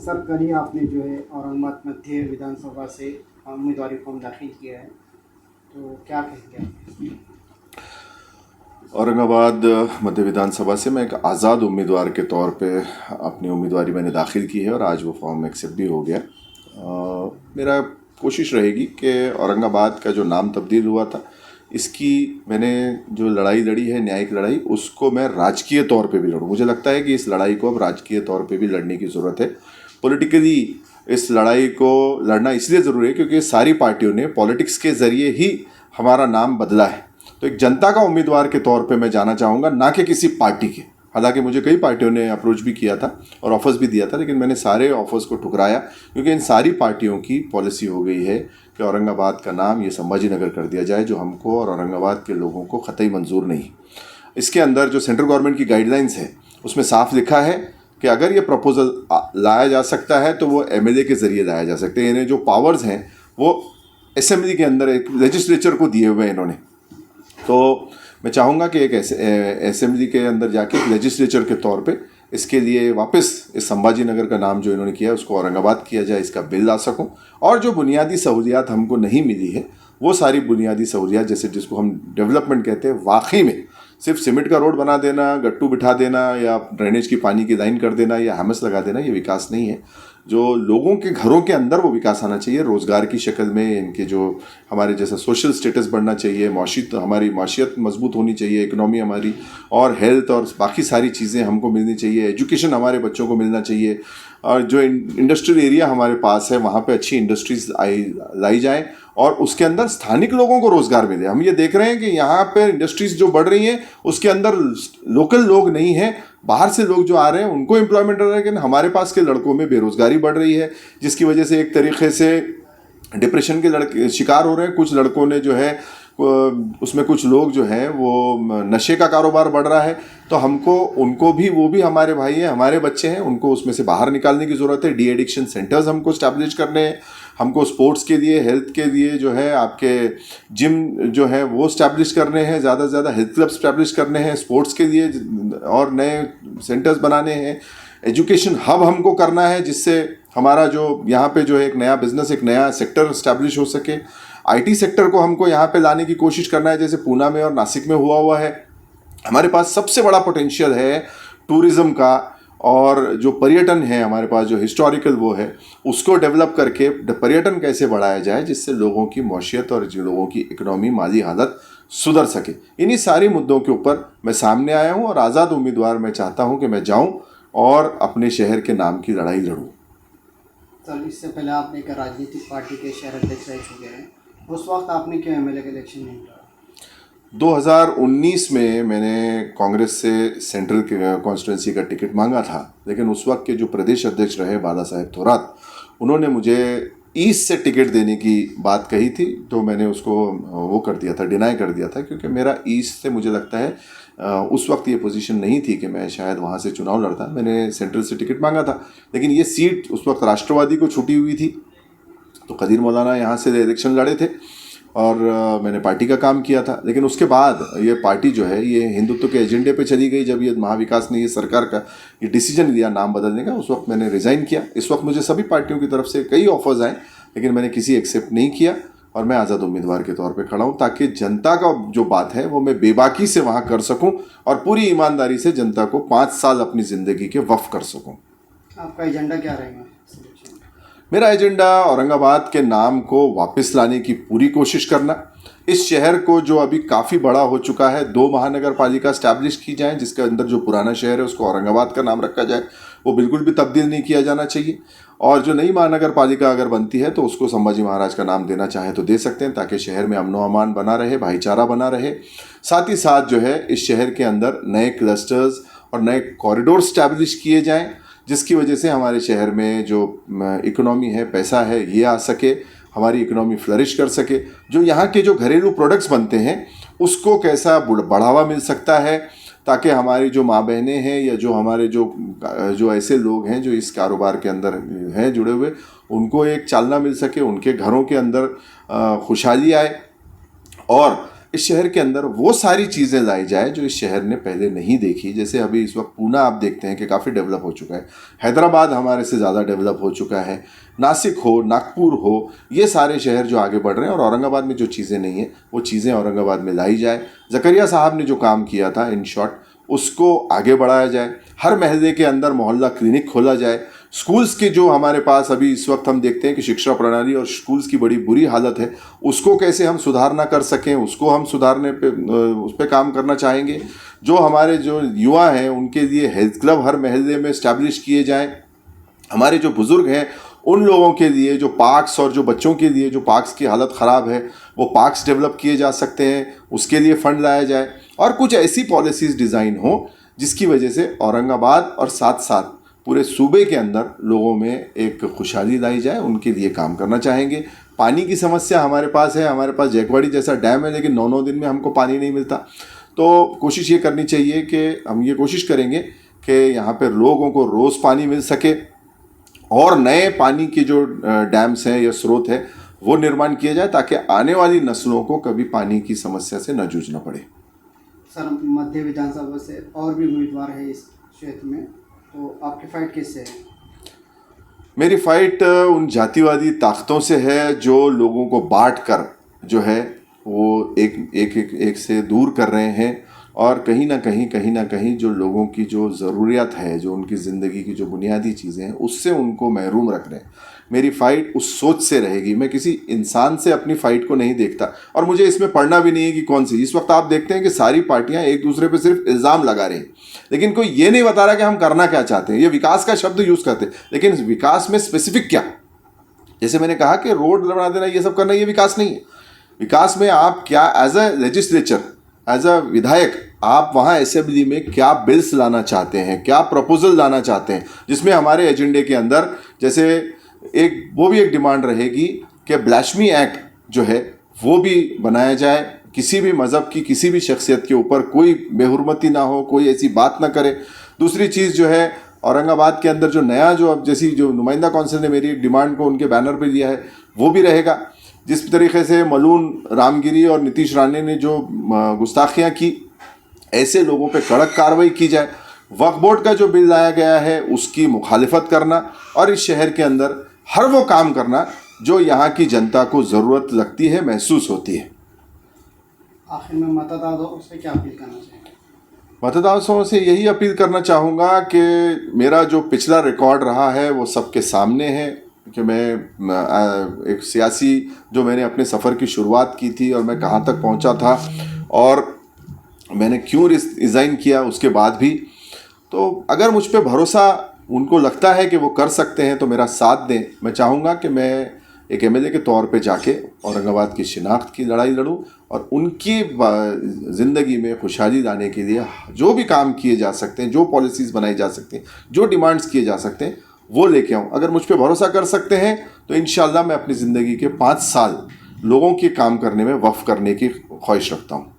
Sir कल ही आपने जो है औरंगाबाद मध्य विधानसभा से उम्मीदवारी फॉर्म दाखिल किया है, तो क्या कहेंगे आप? औरंगाबाद मध्य विधानसभा से मैं एक आज़ाद उम्मीदवार के तौर पे अपनी उम्मीदवारी मैंने दाखिल की है और आज वो फॉर्म एक्सेप्ट भी हो गया। मेरा कोशिश रहेगी कि औरंगाबाद का जो नाम तब्दील हुआ था, इसकी मैंने जो लड़ाई लड़ी है, न्यायिक लड़ाई, उसको मैं राजकीय तौर पे भी लड़ूँ। मुझे लगता है कि इस लड़ाई को अब राजकीय तौर पे भी लड़ने की ज़रूरत है। पॉलिटिकली इस लड़ाई को लड़ना इसलिए ज़रूरी है क्योंकि सारी पार्टियों ने पॉलिटिक्स के ज़रिए ही हमारा नाम बदला है। तो एक जनता का उम्मीदवार के तौर पे मैं जाना चाहूँगा, ना कि किसी पार्टी के। हालांकि मुझे कई पार्टियों ने अप्रोच भी किया था और ऑफर्स भी दिया था, लेकिन मैंने सारे ऑफर्स को ठुकराया क्योंकि इन सारी पार्टियों की पॉलिसी हो गई है कि औरंगाबाद का नाम ये संभाजी नगर कर दिया जाए, जो हमको और औरंगाबाद के लोगों को कतई मंजूर नहीं। इसके अंदर जो सेंट्रल गवर्नमेंट की गाइडलाइंस है उसमें साफ लिखा है कि अगर ये प्रपोजल लाया जा सकता है तो वो एमएलए के ज़रिए लाया जा सकता है। यानी जो पावर्स हैं वो असेंबली के अंदर एक लेजिस्लेचर को दिए हुए हैं इन्होंने। तो मैं चाहूँगा कि एक असेंबली के अंदर जाके लेजिस्लेचर के तौर पे इसके लिए वापस इस संभाजी नगर का नाम जो इन्होंने किया है उसको औरंगाबाद किया जाए, इसका बिल ला सकूँ। और जो बुनियादी सहूलियात हमको नहीं मिली है वो सारी बुनियादी सहूलियात, जैसे जिसको हम डेवलपमेंट कहते हैं, वाकई में सिर्फ सीमेंट का रोड बना देना, गट्टू बिठा देना या ड्रेनेज की पानी की लाइन कर देना या हैमस लगा देना, ये विकास नहीं है। जो लोगों के घरों के अंदर वो विकास आना चाहिए, रोज़गार की शक्ल में। इनके जो हमारे जैसा सोशल स्टेटस बढ़ना चाहिए, हमारी माशियत मजबूत होनी चाहिए, इकोनॉमी हमारी, और हेल्थ और बाकी सारी चीज़ें हमको मिलनी चाहिए, एजुकेशन हमारे बच्चों को मिलना चाहिए। और जो इंडस्ट्रियल एरिया हमारे पास है वहाँ पे अच्छी इंडस्ट्रीज लाई जाए और उसके अंदर स्थानिक लोगों को रोज़गार मिले। हम ये देख रहे हैं कि यहाँ पे इंडस्ट्रीज जो बढ़ रही हैं उसके अंदर लोकल लोग नहीं हैं, बाहर से लोग जो आ रहे हैं उनको एम्प्लॉयमेंट हो रहा है, लेकिन हमारे पास के लड़कों में बेरोज़गारी बढ़ रही है, जिसकी वजह से एक तरीके से डिप्रेशन के लड़के शिकार हो रहे हैं। कुछ लड़कों ने जो है उसमें कुछ लोग जो हैं वो नशे का कारोबार बढ़ रहा है। तो हमको उनको भी, वो भी हमारे भाई हैं, हमारे बच्चे हैं, उनको उसमें से बाहर निकालने की ज़रूरत है। डी एडिक्शन सेंटर्स हमको स्टैब्लिश करने हैं, हमको स्पोर्ट्स के लिए, हेल्थ के लिए जो है आपके जिम जो है वो स्टैब्लिश करने हैं, ज़्यादा से ज़्यादा हेल्थ क्लब स्टैब्लिश करने हैं, स्पोर्ट्स के लिए और नए सेंटर्स बनाने हैं, एजुकेशन हब हमको करना है जिससे हमारा जो यहाँ पे जो है एक नया बिजनेस, एक नया सेक्टर स्टैब्लिश हो सके। आईटी सेक्टर को हमको यहाँ पे लाने की कोशिश करना है, जैसे पूना में और नासिक में हुआ है। हमारे पास सबसे बड़ा पोटेंशियल है टूरिज़्म का, और जो पर्यटन है हमारे पास, जो हिस्टोरिकल वो है, उसको डेवलप करके पर्यटन कैसे बढ़ाया जाए जिससे लोगों की मौशियत और जो लोगों की इकोनॉमी, माली हालत सुधर सके। इन्हीं सारी मुद्दों के ऊपर मैं सामने आया हूँ और आज़ाद उम्मीदवार मैं चाहता हूँ कि मैं जाऊँ और अपने शहर के नाम की लड़ाई लड़ूँ। सर इससे पहले आप एक राजनीतिक पार्टी के शहर अध्यक्ष रह चुके हैं, उस वक्त आपने क्यों एमएलए का इलेक्शन नहीं लड़ा? 2019 में मैंने कांग्रेस से सेंट्रल कॉन्स्टिट्यूंसी का टिकट मांगा था, लेकिन उस वक्त के जो प्रदेश अध्यक्ष रहे बाला साहेब थोरात, उन्होंने मुझे ईस्ट से टिकट देने की बात कही थी, तो मैंने उसको वो कर दिया था, डिनाई कर दिया था, क्योंकि मेरा ईस्ट से मुझे लगता है उस वक्त ये पोजीशन नहीं थी कि मैं शायद वहाँ से चुनाव लड़ता। मैंने सेंट्रल से टिकट मांगा था, लेकिन ये सीट उस वक्त राष्ट्रवादी को छूटी हुई थी, तो कदीर मौलाना यहाँ से इलेक्शन लड़े थे और मैंने पार्टी का काम किया था। लेकिन उसके बाद ये पार्टी जो है ये हिंदुत्व के एजेंडे पे चली गई। जब ये महाविकास ने ये सरकार का ये डिसीजन लिया नाम बदलने का, उस वक्त मैंने रिज़ाइन किया। इस वक्त मुझे सभी पार्टियों की तरफ से कई ऑफर्स आए, लेकिन मैंने किसी एक्सेप्ट नहीं किया और मैं आज़ाद उम्मीदवार के तौर पे खड़ा हूँ, ताकि जनता का जो बात है वो मैं बेबाकी से वहाँ कर सकूँ और पूरी ईमानदारी से जनता को 5 साल अपनी ज़िंदगी के वक्फ कर सकूँ। आपका एजेंडा क्या रहेगा? मेरा एजेंडा औरंगाबाद के नाम को वापस लाने की पूरी कोशिश करना। इस शहर को जो अभी काफ़ी बड़ा हो चुका है, 2 महानगर पालिका स्टैब्लिश की जाए, जिसके अंदर जो पुराना शहर है उसको औरंगाबाद का नाम रखा जाए, वो बिल्कुल भी तब्दील नहीं किया जाना चाहिए। और जो नई महानगर पालिका अगर बनती है तो उसको संभाजी महाराज का नाम देना चाहे तो दे सकते हैं, ताकि शहर में अमनो अमान बना रहे, भाईचारा बना रहे। साथ ही साथ जो है इस शहर के अंदर नए क्लस्टर्स और नए कॉरिडोर स्टैब्लिश किए जाएँ, जिसकी वजह से हमारे शहर में जो इकोनॉमी है, पैसा है, ये आ सके, हमारी इकोनॉमी फ्लरिश कर सके। जो यहाँ के जो घरेलू प्रोडक्ट्स बनते हैं उसको कैसा बढ़ावा मिल सकता है, ताकि हमारी जो माँ बहनें हैं या जो हमारे जो ऐसे लोग हैं जो इस कारोबार के अंदर हैं जुड़े हुए, उनको एक चालना मिल सके, उनके घरों के अंदर खुशहाली आए। और इस शहर के अंदर वो सारी चीज़ें लाई जाए जो इस शहर ने पहले नहीं देखी। जैसे अभी इस वक्त पूना आप देखते हैं कि काफ़ी डेवलप हो चुका है, हैदराबाद हमारे से ज़्यादा डेवलप हो चुका है, नासिक हो, नागपुर हो, ये सारे शहर जो आगे बढ़ रहे हैं, और औरंगाबाद में जो चीज़ें नहीं हैं वो चीज़ें औरंगाबाद में लाई जाए। ज़करिया साहब ने जो काम किया था, इन शॉर्ट उसको आगे बढ़ाया जाए। हर महल्ले के अंदर मोहल्ला क्लिनिक खोला जाए। स्कूल्स के जो हमारे पास अभी इस वक्त हम देखते हैं कि शिक्षा प्रणाली और स्कूल्स की बड़ी बुरी हालत है, उसको कैसे हम सुधारना कर सकें, उसको हम सुधारने पे उस पर काम करना चाहेंगे। जो हमारे जो युवा हैं उनके लिए हेल्थ क्लब हर महल्ले में इस्टेब्लिश किए जाएं। हमारे जो बुज़ुर्ग हैं उन लोगों के लिए जो पार्क्स, और जो बच्चों के लिए जो पार्क्स की हालत ख़राब है वो पार्क्स डेवलप किए जा सकते हैं, उसके लिए फ़ंड लाया जाए। और कुछ ऐसी पॉलिसीज़ डिज़ाइन हो जिसकी वजह से औरंगाबाद और साथ साथ पूरे सूबे के अंदर लोगों में एक खुशहाली लाई जाए, उनके लिए काम करना चाहेंगे। पानी की समस्या हमारे पास है, हमारे पास जैकवाड़ी जैसा डैम है, लेकिन 9-9 दिन में हमको पानी नहीं मिलता। तो कोशिश ये करनी चाहिए कि हम ये कोशिश करेंगे कि यहाँ पर लोगों को रोज़ पानी मिल सके, और नए पानी के जो डैम्स हैं या स्रोत है वो निर्माण किया जाए, ताकि आने वाली नस्लों को कभी पानी की समस्या से न जूझना पड़े। सर, मध्य विधानसभा से और भी उम्मीदवार है इस क्षेत्र में, तो आपकी फ़ाइट किससे है? मेरी फ़ाइट उन जातिवादी ताकतों से है जो लोगों को बांट कर जो है वो एक से दूर कर रहे हैं, और कहीं ना कहीं जो लोगों की जो ज़रूरियात है, जो उनकी ज़िंदगी की जो बुनियादी चीज़ें हैं, उससे उनको महरूम रख रहे हैं। मेरी फ़ाइट उस सोच से रहेगी। मैं किसी इंसान से अपनी फ़ाइट को नहीं देखता, और मुझे इसमें पढ़ना भी नहीं है कि कौन सी। इस वक्त आप देखते हैं कि सारी पार्टियां एक दूसरे पे सिर्फ इल्ज़ाम लगा रही हैं, लेकिन कोई ये नहीं बता रहा कि हम करना क्या चाहते हैं। ये विकास का शब्द यूज़ करते हैं, लेकिन विकास में स्पेसिफिक क्या? जैसे मैंने कहा कि रोड बना देना, ये सब करना, ये विकास नहीं है। विकास में आप क्या as a legislature, as a vidhayak, आप वहाँ असेंबली में क्या बिल्स लाना चाहते हैं, क्या प्रपोजल लाना चाहते हैं, जिसमें हमारे एजेंडे के अंदर जैसे वो भी एक डिमांड रहेगी कि ब्लास्फेमी एक्ट जो है वो भी बनाया जाए। किसी भी मज़हब की किसी भी शख्सियत के ऊपर कोई बेहुरमती ना हो, कोई ऐसी बात ना करे। दूसरी चीज़ जो है, औरंगाबाद के अंदर जो नया जो अब जैसी जो नुमाइंदा काउंसिल ने मेरी एक डिमांड को उनके बैनर पे लिया है वो भी रहेगा। जिस तरीके से मलून रामगिरी और नीतीश राणे ने जो गुस्ताखियाँ की, ऐसे लोगों पे कड़क कार्रवाई की जाए। वक्फ बोर्ड का जो बिल लाया गया है उसकी मुखालिफत करना, और इस शहर के अंदर हर वो काम करना जो यहाँ की जनता को ज़रूरत लगती है, महसूस होती है। आखिर में मतदाताओं से क्या अपील करना चाहिए? मतदाताओं से यही अपील करना चाहूँगा कि मेरा जो पिछला रिकॉर्ड रहा है वो सबके सामने है, कि मैं एक सियासी जो मैंने अपने सफ़र की शुरुआत की थी और मैं कहाँ तक पहुँचा था, और मैंने क्यों रिज़ाइन किया उसके बाद भी। तो अगर मुझ पे भरोसा उनको लगता है कि वो कर सकते हैं तो मेरा साथ दें। मैं चाहूँगा कि मैं एक एमएलए के तौर पे जाके औरंगाबाद की शिनाख्त की लड़ाई लड़ूं, और उनकी ज़िंदगी में खुशहाली लाने के लिए जो भी काम किए जा सकते हैं, जो पॉलिसीज़ बनाई जा सकती हैं, जो डिमांड्स किए जा सकते हैं, वो लेके आऊँ। अगर मुझ पे भरोसा कर सकते हैं तो इंशाल्लाह मैं अपनी ज़िंदगी के 5 साल लोगों के काम करने में वक्फ करने की ख्वाहिश रखता हूँ।